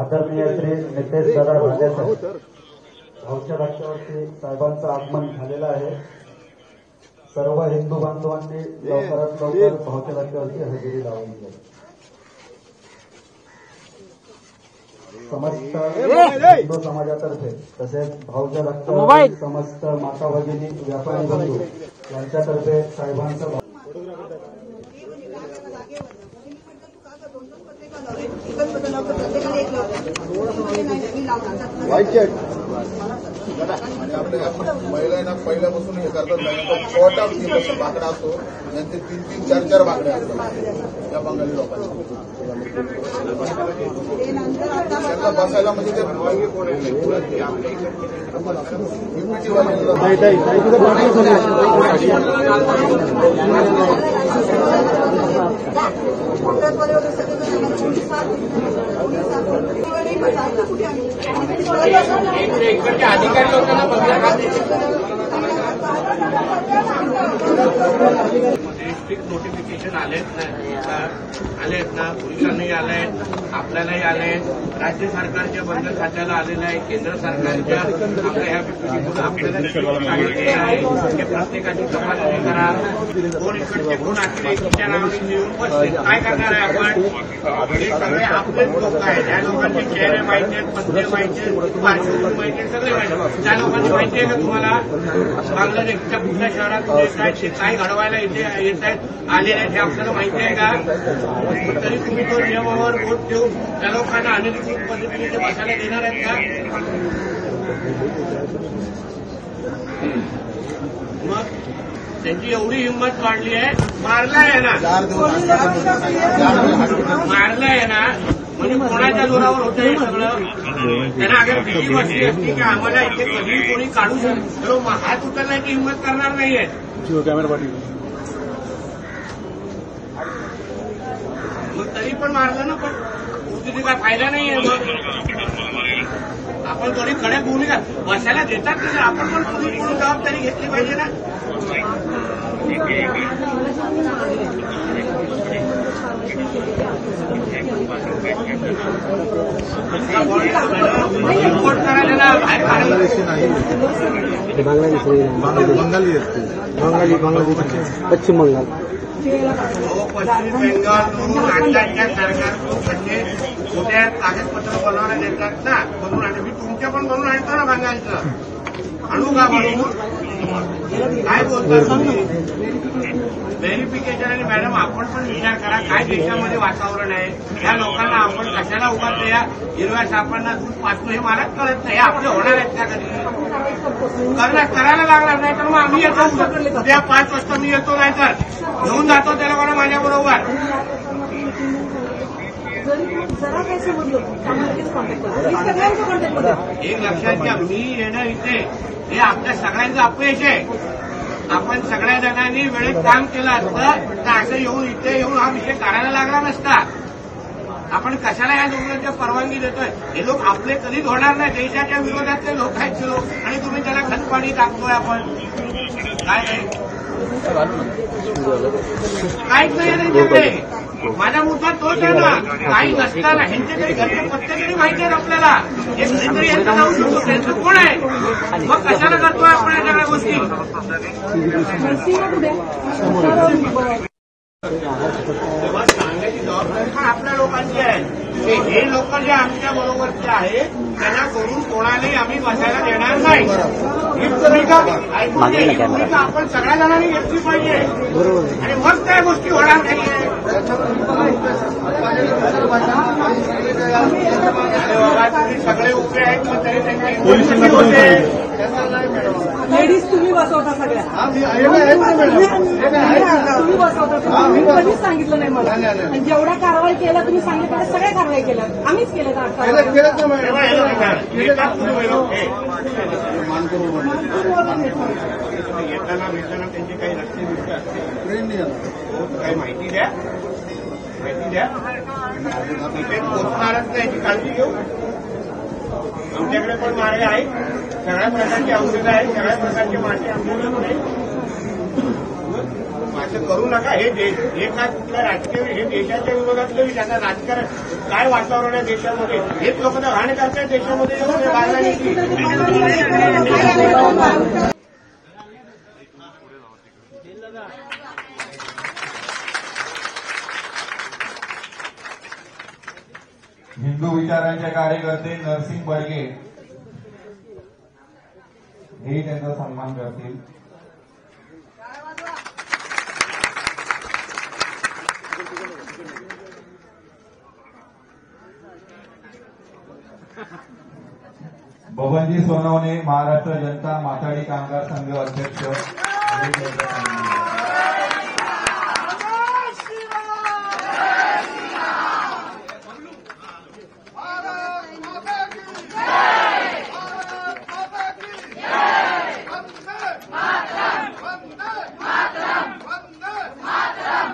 आदरणीय श्री नितेश दादा राजे साहेब भाऊच्या रस्त्यावरती साहेबांचं आगमन झालेलं आहे। सर्व हिंदू बांधवांनी लवकरात लवकर भाऊच्या रस्त्यावरती हजेरी लावून घ्या। समस्त हिंदू समाजातर्फे तसेच भाऊच्या रस्त्यावरती समस्त माता भगिनी व्यापारी बंधू यांच्यातर्फे साहेबांचं महिलांना पहिल्यापासून हे करतात छोटा बाकडा असतो त्यांचे 3-4 बाकड्या असतात त्या बंगाली लोकांना त्यांना बसायला म्हणजे ते अधिकारी लोकांना स्ट्रिक्ट नोटिफिकेशन आलेत ना, पोलिसांनाही आले आहेत, आपल्यालाही आले आहेत, राज्य सरकारच्या बंधन खात्याला आलेलं आहे, केंद्र सरकारच्या आपल्या ह्या आपल्याला सांगितलेलं आहे की प्रत्येकाची तपासणी करा, कोण इकडचे कोण आखिर एकीच्या नावाने मिळून बसले काय करणार आहे आपण? हे सगळे आपलेच लोक आहेत, त्या लोकांचे चेहरे माहिती आहेत, पत्ते माहिती आहेत, पार्श्वभूमी माहिती आहे, सगळे माहिती आहेत। त्या लोकांनी माहिती आहे का तुम्हाला बांगलादेशच्या कुठल्या शहरात येत आहेत, ते काय घडवायला इथे येत आहेत, आलेले आहेत, हे आपल्याला माहिती आहे का? तरी तुम्ही तो नियमावर वोट देऊन त्या लोकांना अनधिकृत पद्धतीने ते बसायला देणार आहेत का? मग त्यांची एवढी हिंमत वाढली आहे, मारलाय ना म्हणजे कोणाच्या जोरावर होतं हे सगळं? त्यांना अगर भीती वाटली असती की आम्हाला इथे कधी कोणी काढू शकतो, हात उचलण्याची हिंमत करणार नाहीये। मग तरी पण मारलं ना, पण तिथे काय फायदा नाहीये। मग आपण थोडी कडक भूमिका बसायला देतात तसं आपण पण पोलीस म्हणून जबाबदारी घेतली पाहिजे ना। रिपोर्ट करायला ना बाहेर पश्चिम बंगाल पश्चिम बेंगालवरून राज्याच्या सरकारकडे मोठ्या कागदपत्र बनवण्यात येतात ना, बनवून आणले। मी तुमच्या पण बनवून आणतो ना बंगालचं, आणू का बनवून? काय बोलता तुम्ही? व्हेरिफिकेशन आणि मॅडम आपण पण विचार करा काय देशामध्ये वातावरण आहे, या लोकांना आपण कशाला उभारतो, या हिरव्या सापांना दूध पाचतो हे मलाच कळत नाही। आपले होणार आहेत का कधी? करायला लागणार नाही तर मग आम्ही येतो उद्या 5 वाजता मी येतो, नाही तर घेऊन जातो त्या लोकांना माझ्या बरोबर। एक लक्षात घ्या, मी येणं इथे हे आपल्या सगळ्यांचं अपयश आहे। आपण सगळ्या जणांनी वेळेत काम केलं असतं तर असं इथे येऊन हा विषय काढायला लागला नसता। आपण कशाला या लोकांच्या परवानगी देतोय? हे लोक आपले कधीच होणार नाही, देशाच्या विरोधातले लोक आहेत ते लोक, आणि तुम्ही त्याला खतपाणी टाकतोय। आपण काय नाही, काहीच नाही तिकडे। माझा मुद्दा तोच आहे ना, काही नसताना ह्यांचे तरी घरचे पत्ते तरी माहिती आहेत आपल्याला, हे कधीतरी यांचं जाऊ शकतो, त्यांचं कोण आहे? मग कशाला करतोय आपण या सगळ्या गोष्टी? तेव्हा सांगायची जबाबदारी पण आपल्या लोकांची आहे। हे लोक जे आमच्या बरोबरचे आहेत त्यांना करून कोणालाही आम्ही बसायला देणार नाही। ही भूमिका आपण सगळ्या जणांनी घेतली पाहिजे, आणि मग त्या गोष्टी होणार नाहीये। तुम्ही सगळे उभे आहेत मग तरी त्यांची लेडीज तुम्ही बसवता सगळ्या, तुम्ही बसवता, मी कधीच सांगितलं नाही मला। आणि जेवढ्या कारवाई केल्या तुम्ही सांगितलं सगळ्या कारवाई केल्या, आम्हीच केल्या। येताना भेटताना त्यांची काही रस्ते दिसतात, काही माहिती द्या, इथे पोचणारच नाही याची काळजी घेऊ। आमच्याकडे पण मार्ग आहेत, सगळ्या प्रकारची औषधं आहेत, सगळ्या प्रकारचे मासे आमच्याकडे असं करू नका. हे काय कुठल्या राजकीय हे देशाच्या विरोधातलं विचार राजकारण काय वातावरण आहे देशामध्ये हेच लोक घाण करतात देशामध्ये बांगलादेशी. हिंदू विचारांचे कार्यकर्ते नरसिंग बडगे हेही त्यांचा सन्मान करतील. बबनजी सोनवणे महाराष्ट्र जनता माथाडी कामगार संघ अध्यक्ष हेही त्यांचा सन्मान करतील.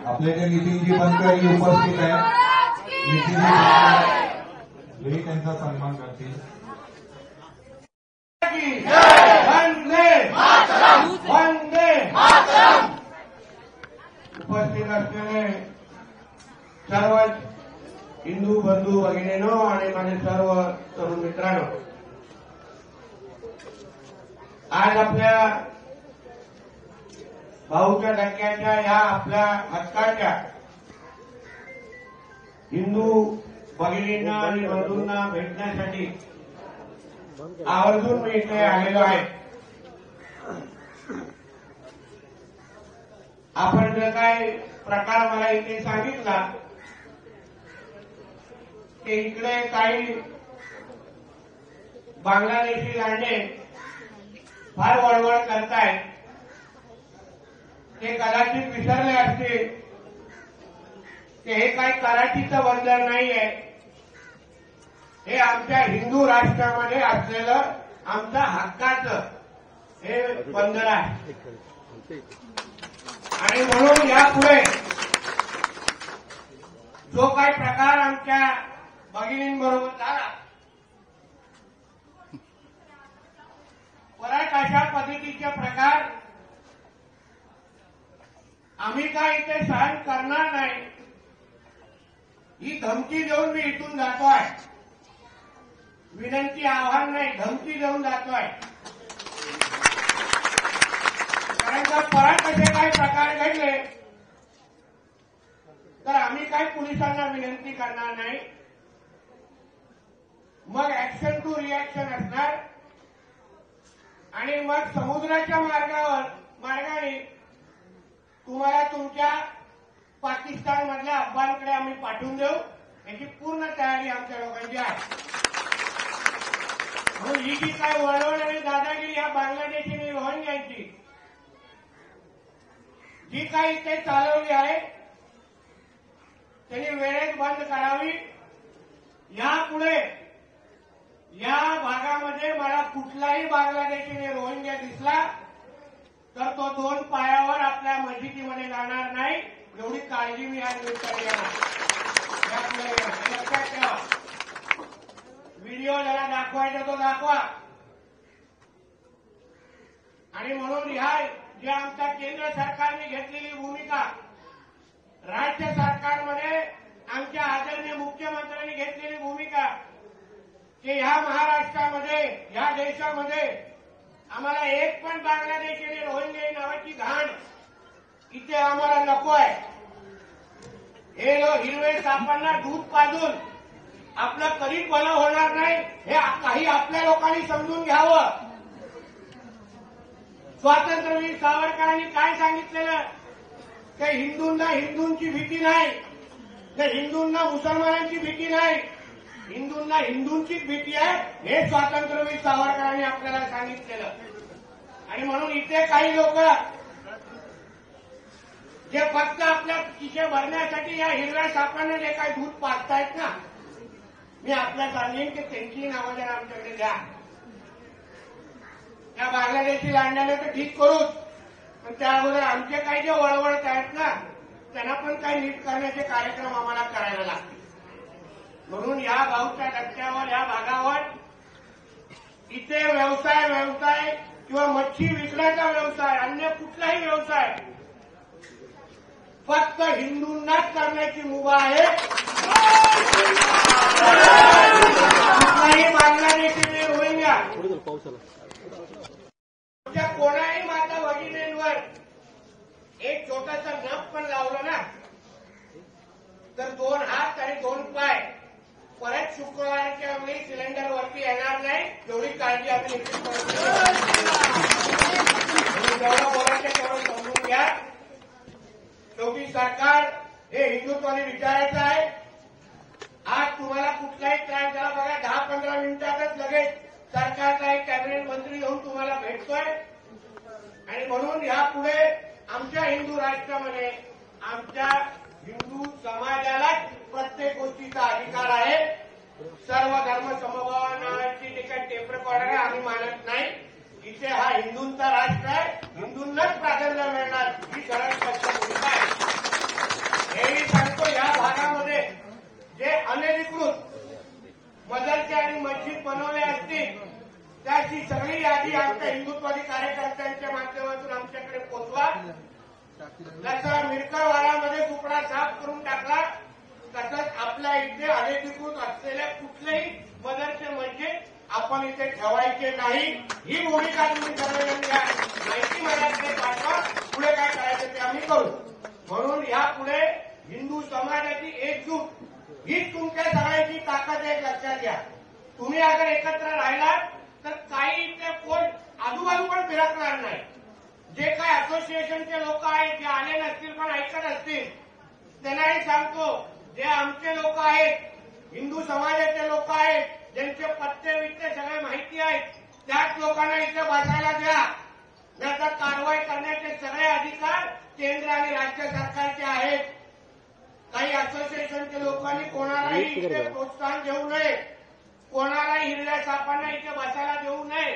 आपले जे नितीनजी बनकरी उपस्थित आहेत, हेही त्यांचा सन्मान करतील. उपस्थित असलेले सर्व हिंदू बंधू भगिनींनो आणि माझे सर्व तरुण मित्रांनो, आज आपल्या भाऊच्या धक्क्याच्या या आपल्या हक्काच्या हिंदू भगिनींना आणि बंधूंना भेटण्यासाठी आवर्जून मी इथे आलेलो आहे. आपण जे काय प्रकार मला इथे सांगितला ते इकडे काही बांगलादेशी लांडे फार वळवळ करतायत. ते कदाचित विसरले असतील की हे काही कराचीचं बंदर नाहीये, हे आमच्या हिंदू राष्ट्रामध्ये असलेलं आमच्या हक्काचं हे बंदर आहे. आणि म्हणून यापुढे जो काही प्रकार आमच्या भगिनींबरोबर झाला, परत अशा पद्धतीचे प्रकार आम्ही काय इथे सहन करणार नाही, ही धमकी देऊन मी इथून जातोय. विनंती आव्हान नाही, धमकी देऊन जातोय. कारण जर परत असे काही प्रकार घडले तर आम्ही काही पोलिसांना विनंती करणार नाही. मग ऍक्शन टू रिॲक्शन असणार आणि मग समुद्राच्या मार्गाने तुम्हाला तुमच्या पाकिस्तानमधल्या अफगाणकडे आम्ही पाठवून देऊ, याची पूर्ण तयारी आमच्या लोकांची आहे. म्हणून ही जी काय वळवळ आणि दादागिरी या बांगलादेशी आणि रोहिंग्यांची जी काही इथे चालवली आहे त्यांनी वेळेत बंद करावी. यापुढे या भागामध्ये मला कुठलाही बांगलादेशी आणि रोहिंग्या दिसला तर तो 2 पायावर आपल्या मस्जिदीमध्ये जाणार नाही, एवढी काळजी मी आज निमित्ताने घेणार. लक्षात ठेवा. व्हिडिओ ज्याला दाखवायचा तो दाखवा. आणि म्हणून ह्या जे आमच्या केंद्र सरकारने घेतलेली भूमिका, राज्य सरकारमध्ये आमच्या आदरणीय मुख्यमंत्र्यांनी घेतलेली भूमिका की ह्या महाराष्ट्रामध्ये, ह्या देशामध्ये आम्हाला एक पण बांगलादेशी आणि रोहिंग्या नावाची घाण इथे आम्हाला नको आहे. हे हिरवे सापांना दूध पाजून आपलं कधीच भलं होणार नाही, हे काही आपल्या लोकांनी समजून घ्यावं. स्वातंत्र्यवीर सावरकरांनी काय सांगितलेलं की हिंदूंना हिंदूंची भीती नाही, हिंदूंना मुसलमानांची भीती नाही, हिंदूंना हिंदूंचीच भीती आहे, हे स्वातंत्र्यवीर सावरकरांनी आपल्याला सांगितलेलं. आणि म्हणून इथे काही लोक जे फक्त आपल्या खिशे भरण्यासाठी या हिरव्या सापांना जे काही दूध पाजतायत ना, मी आपल्या सांगेन की त्यांची नावं जर आमच्याकडे द्या. त्या बांगलादेशी लांडण्याने तर ठीक करूच, पण त्या अगोदर आमचे काही जे वळवळत आहेत ना त्यांना पण काही नीट करण्याचे कार्यक्रम आम्हाला करायला लागतील. म्हणून या गावच्या धक्क्यावर, या भागावर इथे व्यवसाय किंवा मच्छी विकण्याचा व्यवसाय, अन्य कुठलाही व्यवसाय फक्त हिंदूंनाच करण्याची मुभा आहे. कुठलाही बांगलादेशी रोहिंग्या कोणाही माता भगिनींवर एक छोटासा नख पण लावलं ना तर 2 हात आणि 2 पाय परत शुक्रवारच्या वेळी सिलेंडर वरती येणार नाही, एवढी काळजी आम्ही निश्चित करतो. जेवढं बोलायचं तेवढं समजून घ्या. शेवटी सरकार हे हिंदुत्वाने विचारायचं आहे. आज तुम्हाला कुठलाही त्रास झाला बघा, 10-15 मिनिटातच लगेच सरकारचा एक कॅबिनेट मंत्री येऊन तुम्हाला भेटतोय. आणि म्हणून यापुढे आमच्या हिंदू राष्ट्रामध्ये आमच्या हिंदू समाजाला प्रत्येक गोष्टीचा अधिकार आहे. सर्व धर्म समभावाची जे काही टेप रेकॉर्डर आहे आम्ही मानत नाही. इथे हा हिंदूंचा राष्ट्र आहे, हिंदूंनाच प्राधान्य मिळणार ही सरळ स्पष्ट भूमिका आहे. हेही सांगतो या भागामध्ये जे अनधिकृत मदरसे आणि मस्जिद बनवले असतील त्याची सगळी यादी आमच्या हिंदुत्वादी कार्यकर्त्यांच्या माध्यमातून आमच्याकडे पोहोचवा. जसं मिरकरवाड्यामध्ये सुपडा साफ करून टाकला तसंच आपल्या इथे अनधिकृत असलेल्या कुठलेही मदरसे मस्जिद आपण इथे ठेवायचे नाही. ही भूमिका तुम्ही सर्वजण घ्या. माहिती माझ्याकडे पाठवा, पुढे काय करायचं ते आम्ही करू. म्हणून यापुढे हिंदू समाजाची एकजूट हीच तुमच्या सगळ्यांची ताकद आहे. लक्षात घ्या. तुम्ही अगर एकत्र राहिलात तर काही इथे कोण आजूबाजू पण फिरकणार नाही. जे काय असोसिएशनचे लोक आहेत जे आले नसतील पण ऐकत असतील त्यांनाही सांगतो, जे आमचे लोक आहेत हिंदू समाजाचे लोक आहेत ज्यांचे पत्ते वित्ते सगळे माहिती आहेत त्याच लोकांना इथे बसायला द्या. त्याचा कारवाई करण्याचे सगळे अधिकार केंद्र आणि राज्य सरकारचे आहेत. काही असोसिएशनच्या लोकांनी कोणालाही इथे प्रोत्साहन देऊ नये, कोणालाही हिरव्या सापांना इथे बसायला देऊ नये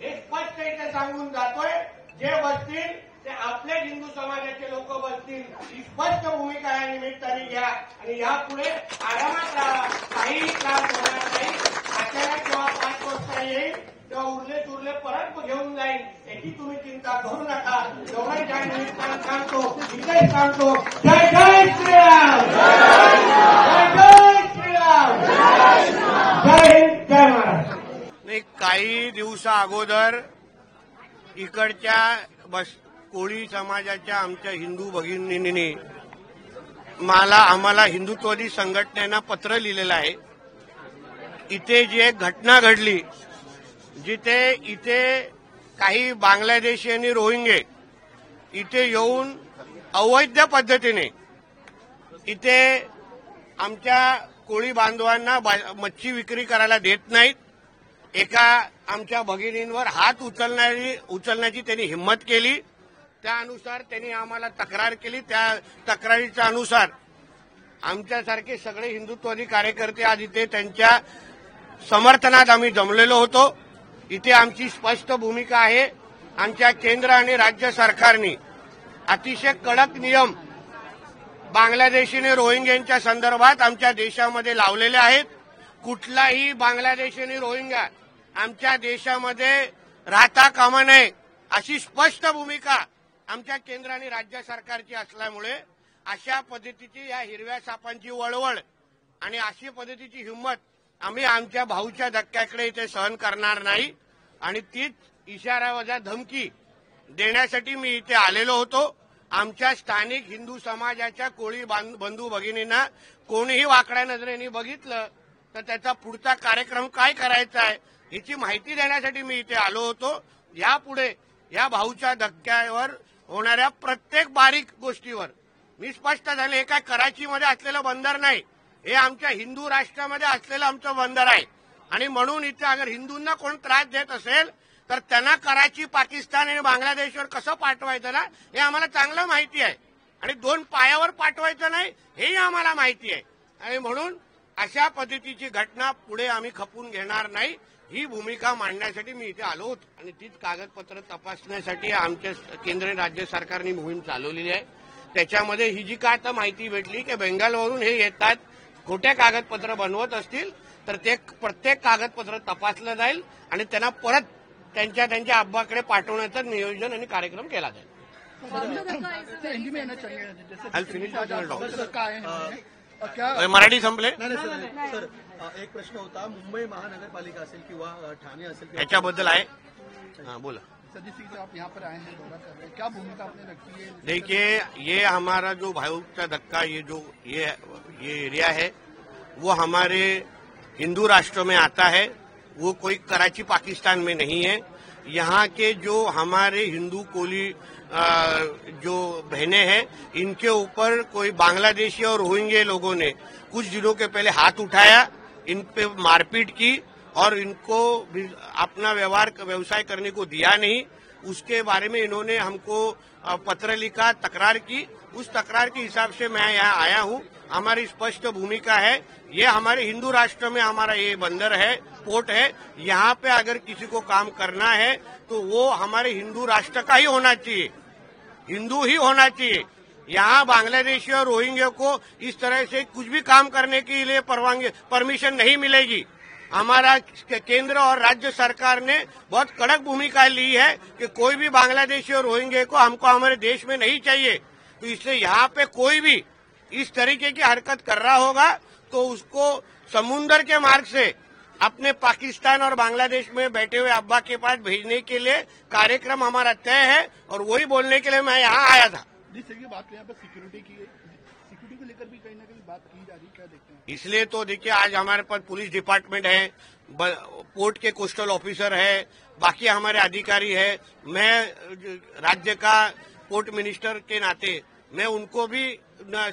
हे स्पष्ट इथे सांगून जातोय. जे बसतील ते आपले हिंदू समाजाचे लोक बसतील ही स्पष्ट भूमिका या निमित्ताने घ्या. आणि यापुढे आरामात राहा, काहीही त्रास होणार नाही. अचानक जेव्हा 5 वाजता येईल तेव्हा उरले परत घेऊन जाईल याची तुम्ही चिंता करू नका. एवढं ज्या निमित्तानं सांगतो इथेच सांगतो, जय जय श्रीराम, जय जय श्रीराम, जय हिंद, जय महाराष्ट्र. काही दिवसा अगोदर इकडच्या कोळी समाजाच्या आमच्या हिंदू भगिनींनी आम्हाला हिंदुत्ववादी संघटनेनं पत्र लिहिलेलं आहे. इथे जी एक घटना घडली जिथे इथे काही बांगलादेशी आणि रोहिंगे इथे येऊन अवैध पद्धतीने इथे आमच्या कोळी बांधवांना मच्छी विक्री करायला देत नाहीत. एका आमच्या भगिनींवर हात उचलण्याची त्यांनी हिंमत केली. त्यानुसार त्यांनी आम्हाला तक्रार केली. त्या तक्रारीच्या अनुसार आमच्यासारखे सगळे हिंदुत्ववादी कार्यकर्ते आज इथे त्यांच्या समर्थनात आम्ही जमलेलो होतो. इथे आमची स्पष्ट भूमिका आहे. आमच्या केंद्र आणि राज्य सरकारने अतिशय कडक नियम बांगलादेशी आणि रोहिंग्यांच्या संदर्भात आमच्या देशामध्ये लावलेले आहेत. कुठलाही बांगलादेशी आणि रोहिंग्या आमच्या देशामध्ये राहता कामा नये अशी स्पष्ट भूमिका आमच्या केंद्र आणि राज्य सरकारची असल्यामुळे अशा पद्धतीची या हिरव्या सापांची वळवळ आणि अशी पद्धतीची हिंमत आम्ही आमच्या भाऊच्या धक्क्याकडे इथे सहन करणार नाही. आणि तीच इशारावजा धमकी देण्यासाठी मी इथे आलेलो होतो. आमच्या स्थानिक हिंदू समाजाच्या कोळी बंधू भगिनींना कोणीही वाकड्या नजरेने बघितलं तर त्याचा पुढचा कार्यक्रम काय करायचा आहे याची माहिती देण्यासाठी मी इथे आलो होतो. यापुढे या भाऊच्या धक्क्यावर होणाऱ्या प्रत्येक बारीक गोष्टीवर मी स्पष्ट झाले. हे काय कराचीमध्ये असलेलं बंदर नाही, हे आमच्या हिंदू राष्ट्रामध्ये असलेलं आमचं बंदर आहे. आणि म्हणून इथे अगर हिंदूंना कोण त्रास देत असेल तर त्यांना कराची, पाकिस्तान आणि बांगलादेशवर कसं पाठवायचं ना हे आम्हाला चांगलं माहिती आहे. आणि 2 पायावर पाठवायचं नाही हेही आम्हाला माहिती आहे. आणि म्हणून अशा पद्धतीची घटना पुढे आम्ही खपून घेणार नाही ही भूमिका मांडण्यासाठी मी इथे आलो होतो. आणि तीच कागदपत्र तपासण्यासाठी आमच्या केंद्र आणि राज्य सरकारने मोहीम चालवलेली आहे. त्याच्यामध्ये ही जी काय आता माहिती भेटली की बेंगालवरून हे येतात, खोटे कागदपत्र बनवत असतील तर ते प्रत्येक कागदपत्र तपासलं जाईल आणि त्यांना परत त्यांच्या अब्बाकडे पाठवण्याचं नियोजन आणि कार्यक्रम केला जाईल. हिंदी में आना चाहिए जैसे I'll finish with your doubt. धक्का आए हैं क्या मराठी संपले सर एक प्रश्न होता मुंबई महानगरपालिका असेल किंवा ठाणे असेल किंवा याच्याबद्दल आहे हा बोला। सदी सिंह साहब यहाँ पर आए हैं दौरा कर रहे हैं क्या भूमिका आपने रखी है देखिए ये हमारा जो भाईयों का धक्का ये एरिया है वो हमारे हिंदू राष्ट्र में आता है, वो कोई कराची पाकिस्तान में नहीं है। यहाँ के जो हमारे हिंदू कोली जो बहनें हैं इनके ऊपर कोई बांग्लादेशी और रोहिंग्या लोगों ने कुछ दिनों के पहले हाथ उठाया, इन पे मारपीट की और इनको अपना व्यवसाय करने को दिया नहीं। उसके बारे में इन्होंने हमको पत्र लिखा, तकरार की। उस तकरार के हिसाब से मैं यहाँ आया हूँ। हमारी स्पष्ट भूमिका है, ये हमारे हिंदू राष्ट्र में हमारा ये बंदर है, पोर्ट है। यहाँ पे अगर किसी को काम करना है तो वो हमारे हिंदू राष्ट्र का ही होना चाहिए, हिंदू ही होना चाहिए। यहाँ बांग्लादेशी और रोहिंग्या को इस तरह से कुछ भी काम करने के लिए परमिशन नहीं मिलेगी। हमारा केंद्र और राज्य सरकार ने बहुत कड़क भूमिका ली है कि कोई भी बांग्लादेशी और रोहिंग्या को हमको हमारे देश में नहीं चाहिए। तो इसलिए यहाँ पे कोई भी इस तरीके की हरकत कर रहा होगा तो उसको समुद्र के मार्ग से अपने पाकिस्तान और बांग्लादेश में बैठे हुए अब्बा के पास भेजने के लिए कार्यक्रम हमारा तय है और वही बोलने के लिए मैं यहाँ आया था। जी सर, ये बात यहाँ पर सिक्योरिटी को लेकर भी कहीं ना कहीं बात की जा रही, क्या देखते हैं? इसलिए तो देखिए आज हमारे पास पुलिस डिपार्टमेंट है, पोर्ट के कोस्टल ऑफिसर है, बाकी हमारे अधिकारी है। मैं राज्य का पोर्ट मिनिस्टर के नाते मैं उनको भी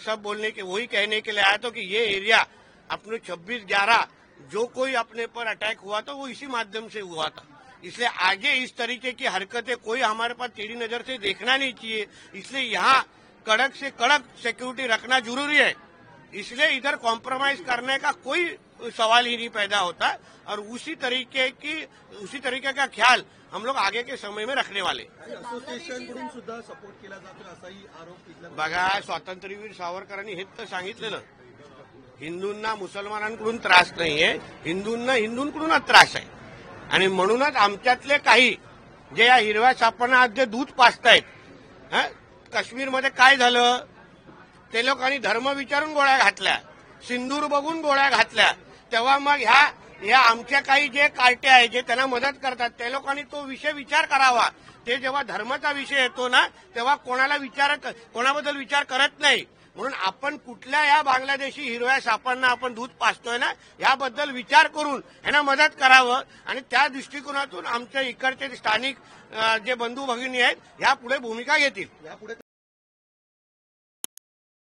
सब बोलने के वही कहने के लिए आया था कि ये एरिया अपने 26/11 जो कोई अपने पर अटैक हुआ था वो इसी माध्यम से हुआ था। इसलिए आगे इस तरीके की हरकतें कोई हमारे पास टेढ़ी नजर से देखना नहीं चाहिए। इसलिए यहाँ कड़क से कड़क सिक्योरिटी रखना जरूरी है। इसलिए इधर कॉम्प्रोमाइज करने का कोई सवाल ही नहीं पैदा होता और उसी तरीके का ख्याल हम लोग आगे के समय में रखने वाले। असोसिएशनकडून सुद्धा सपोर्ट केला जातो असाही आरोप इथला बघा, स्वातंत्र्यवीर सावरकरांनी हेच तर सांगितलेलं, हिंदूंना मुसलमानांकडून त्रास नाहीये, हिंदूंकडूनच त्रास आहे। आणि म्हणूनच आमच्यातले काही जे या हिरव्या सापांना आज जे दूध पाजतायत, काश्मीरमध्ये काय झालं, ते लोकांनी धर्म विचारून गोळ्या घातल्या, सिंदूर बघून गोळ्या घातल्या, तेव्हा मग ह्या आमच्या काही जे कार्टे आहेत जे त्यांना मदत करतात त्या लोकांनी तो विषय विचार करावा। ते जेव्हा धर्माचा विषय येतो ना तेव्हा कोणाबद्दल विचार करत नाही। म्हणून आपण कुठल्या या बांग्लादेशी हिरव्या सापांना आपण दूध पाजतोय ना याबद्दल विचार करून यांना मदत करावं आणि त्या दृष्टिकोनातून आमच्या इकडचे स्थानिक जे बंधू भगिनी आहेत यापुढे भूमिका घेतील।